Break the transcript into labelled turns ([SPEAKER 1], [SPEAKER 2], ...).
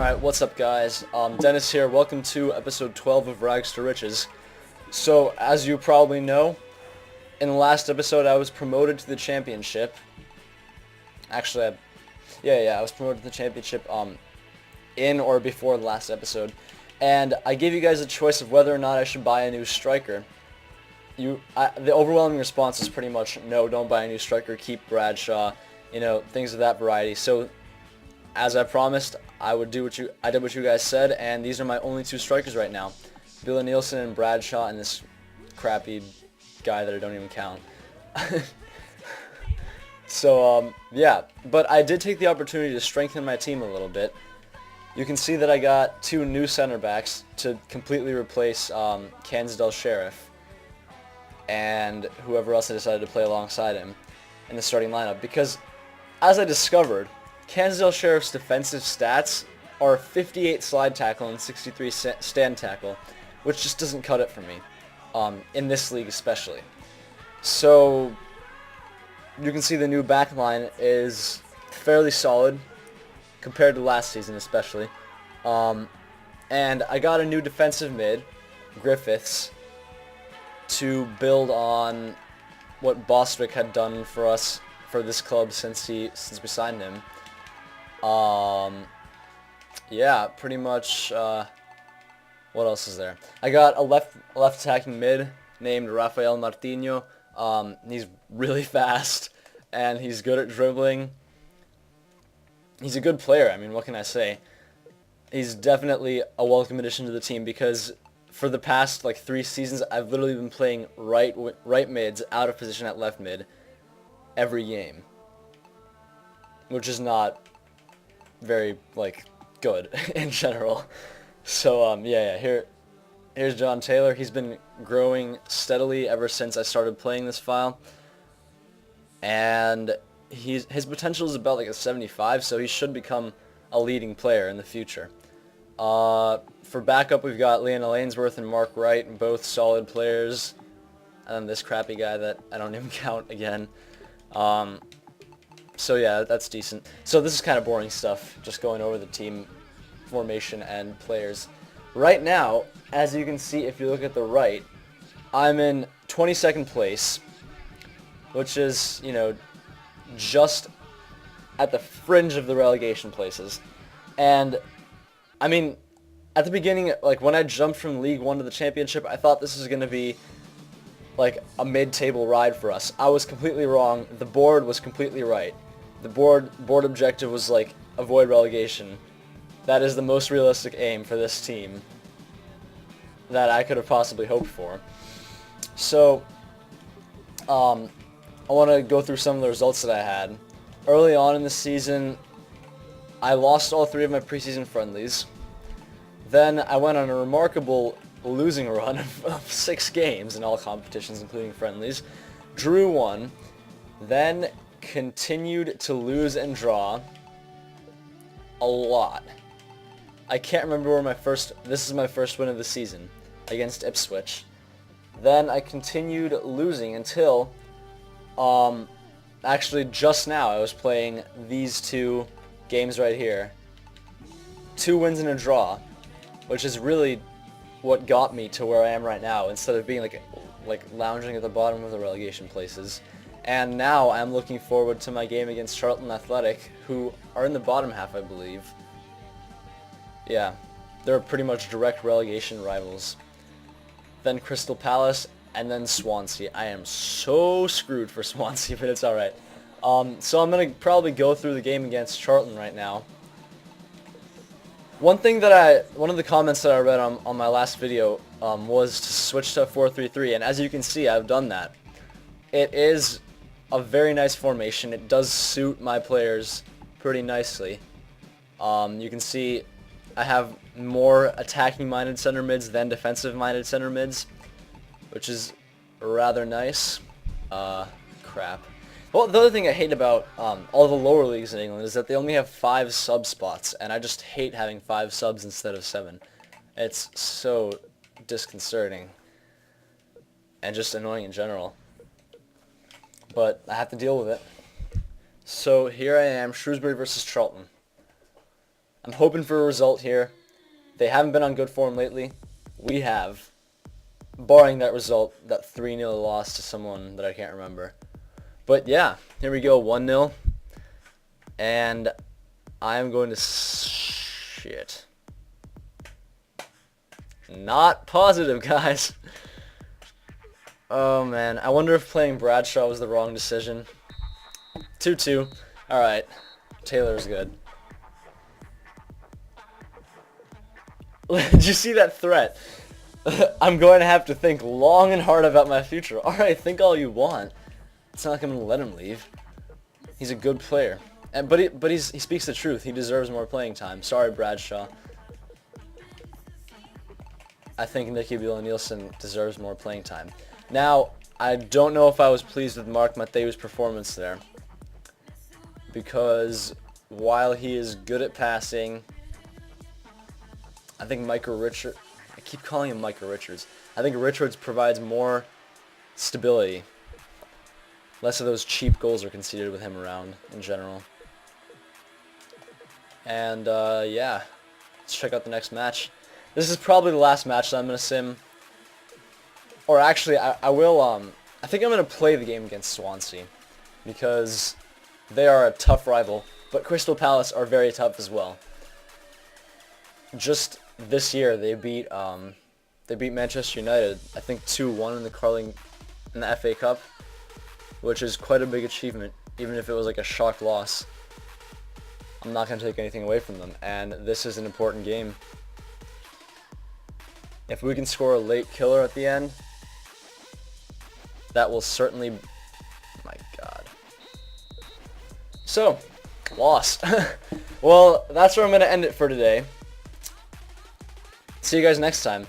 [SPEAKER 1] Alright, what's up guys? Dennis here. Welcome to episode 12 of Rags to Riches. So, as you probably know, in the last episode I was promoted to the championship. Actually, I was promoted to the championship in or before the last episode. And I gave you guys a choice of whether or not I should buy a new striker. The overwhelming response is pretty much, no, don't buy a new striker, keep Bradshaw, things of that variety. So, as I promised, I did what you guys said, and these are my only two strikers right now. Billy Nielsen and Bradshaw, and this crappy guy that I don't even count. So, yeah. But I did take the opportunity to strengthen my team a little bit. You can see that I got two new center backs to completely replace Kansdale Sheriff and whoever else I decided to play alongside him in the starting lineup. Because, as I discovered, Kansdale Sheriff's defensive stats are 58 slide tackle and 63 stand tackle, which just doesn't cut it for me, in this league especially. So, you can see the new back line is fairly solid, compared to last season especially. And I got a new defensive mid, Griffiths, to build on what Bostwick had done for us, for this club since we signed him. Yeah, pretty much, what else is there? I got a left attacking mid named Rafael Martinho. He's really fast, and he's good at dribbling. He's a good player, I mean, what can I say? He's definitely a welcome addition to the team because for the past, 3 seasons, I've literally been playing right mids out of position at left mid every game, which is not very, good in general. So, here's John Taylor. He's been growing steadily ever since I started playing this file. And his potential is about, a 75, so he should become a leading player in the future. For backup, we've got Lionel Ainsworth and Mark Wright, both solid players. And then this crappy guy that I don't even count again. So yeah, that's decent. So this is kind of boring stuff, just going over the team formation and players. Right now, as you can see if you look at the right, I'm in 22nd place, which is, just at the fringe of the relegation places. And, I mean, at the beginning, when I jumped from League 1 to the Championship, I thought this was going to be a mid-table ride for us. I was completely wrong. The board was completely right. The board objective was avoid relegation. That is the most realistic aim for this team that I could have possibly hoped for. So, I want to go through some of the results that I had. Early on in the season, I lost all 3 of my preseason friendlies. Then I went on a remarkable losing run of 6 games in all competitions, including friendlies. Drew 1, then continued to lose and draw a lot. I can't remember where this is my first win of the season against Ipswich. Then I continued losing until, actually just now I was playing these 2 games right here. 2 wins and a draw, which is really what got me to where I am right now, instead of being lounging at the bottom of the relegation places. And now I'm looking forward to my game against Charlton Athletic, who are in the bottom half, I believe. Yeah, they're pretty much direct relegation rivals. Then Crystal Palace, and then Swansea. I am so screwed for Swansea, but it's alright. So I'm going to probably go through the game against Charlton right now. One of the comments that I read on my last video was to switch to 4-3-3, and as you can see, I've done that. It is a very nice formation. It does suit my players pretty nicely. You can see I have more attacking-minded center mids than defensive-minded center mids, which is rather nice. Crap. Well, the other thing I hate about all the lower leagues in England is that they only have 5 sub spots, and I just hate having 5 subs instead of 7. It's so disconcerting and just annoying in general. But I have to deal with it. So here I am, Shrewsbury versus Charlton. I'm hoping for a result here. They haven't been on good form lately. We have. Barring that result, that 3-0 loss to someone that I can't remember. But yeah, here we go, 1-0. And I'm going to... Shit. Not positive, guys. Oh, man. I wonder if playing Bradshaw was the wrong decision. 2-2. Alright. Taylor's good. Did you see that threat? I'm going to have to think long and hard about my future. Alright, think all you want. It's not like I'm going to let him leave. He's a good player. But he speaks the truth. He deserves more playing time. Sorry, Bradshaw. I think Nicky Bielan-Nielsen deserves more playing time. Now, I don't know if I was pleased with Mark Matthew's performance there. Because while he is good at passing, I think Micah Richards... I keep calling him Micah Richards. I think Richards provides more stability. Less of those cheap goals are conceded with him around in general. And, yeah. Let's check out the next match. This is probably the last match that I'm going to sim. Or actually, I will, I think I'm going to play the game against Swansea. Because they are a tough rival. But Crystal Palace are very tough as well. Just this year, they beat Manchester United, I think 2-1 in the FA Cup. Which is quite a big achievement, even if it was like a shock loss. I'm not going to take anything away from them, and this is an important game. If we can score a late killer at the end, that will certainly... My God. So, lost. Well, that's where I'm going to end it for today. See you guys next time.